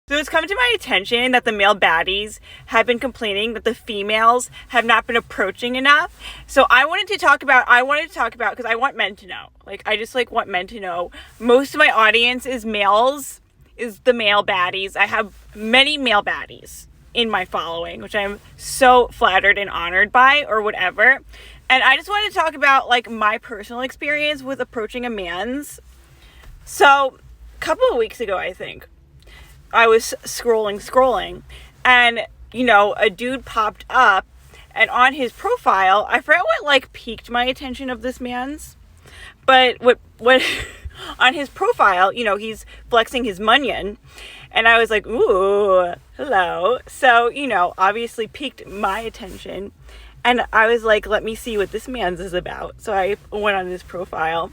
So it's come to my attention that the male baddies have been complaining that the females have not been approaching enough. So I wanted to talk about, because I want men to know. Like, I just, like, want men to know. Most of my audience is males, is the male baddies. I have many male baddies in my following, which I'm so flattered and honored by, or whatever. And I just wanted to talk about, like, my personal experience with approaching a man's. So, a couple of weeks ago, I think, I was scrolling, and, you know, a dude popped up, and on his profile, I forgot what, like, piqued my attention of this man's, but what, on his profile, you know, he's flexing his munion, and I was like, ooh, hello, so, you know, obviously piqued my attention, and I was like, let me see what this man's is about, so I went on his profile.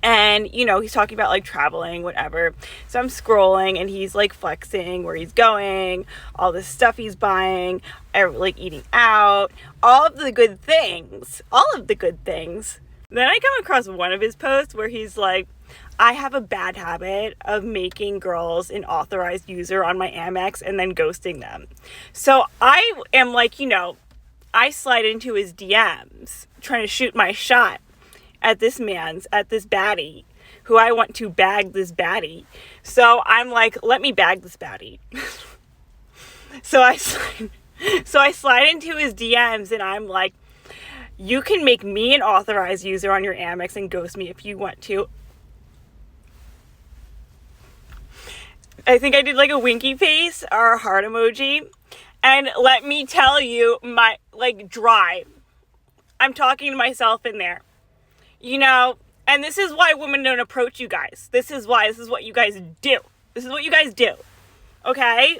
And, you know, he's talking about, like, traveling, whatever. So I'm scrolling, and he's, like, flexing where he's going, all the stuff he's buying, like, eating out, all of the good things. Then I come across one of his posts where he's like, I have a bad habit of making girls an authorized user on my Amex and then ghosting them. So I am, like, you know, I slide into his DMs trying to shoot my shot at this baddie, who I want to bag this baddie. So I'm like, let me bag this baddie. So I slide into his DMs, and I'm like, you can make me an authorized user on your Amex and ghost me if you want to. I think I did, like, a winky face or a heart emoji. And let me tell you, my, like, dry. I'm talking to myself in there. You know, and this is why women don't approach you guys. This is what you guys do. Okay?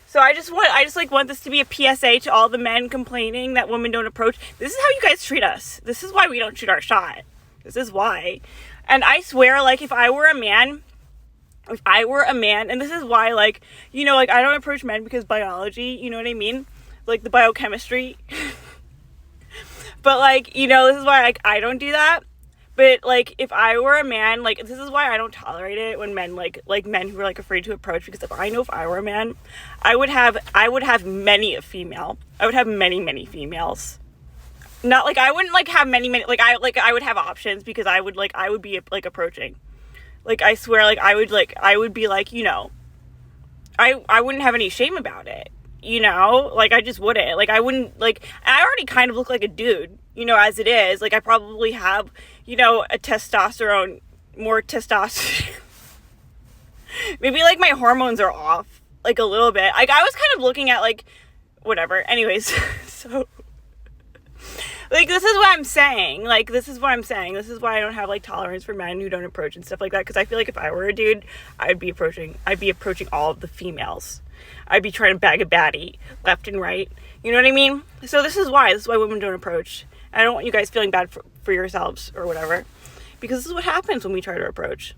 So I just want this to be a PSA to all the men complaining that women don't approach. This is how you guys treat us. This is why we don't shoot our shot. This is why. And I swear, like, if I were a man, and this is why, like, you know, like, I don't approach men because biology, you know what I mean? Like, the biochemistry. But, like, you know, this is why, like, I don't do that. But, like, if I were a man, like, this is why I don't tolerate it when men, like men who are, like, afraid to approach. Because if I were a man, I would have many a female. I would have many females. Not, like, I wouldn't, like, have many, like, I would have options because I would be, like, approaching. Like, I swear, like, I would be, like, you know, I wouldn't have any shame about it. You know, like, I just wouldn't, like, I wouldn't, like, I already kind of look like a dude, you know, as it is, like, I probably have, you know, more testosterone, maybe, like, my hormones are off, like, a little bit, like, I was kind of looking at, like, whatever, anyways, so, like, this is what I'm saying, this is why I don't have, like, tolerance for men who don't approach and stuff like that, because I feel like if I were a dude, I'd be approaching all of the females. I'd be trying to bag a baddie left and right. You know what I mean? So this is why women don't approach. I don't want you guys feeling bad for yourselves or whatever. Because this is what happens when we try to approach.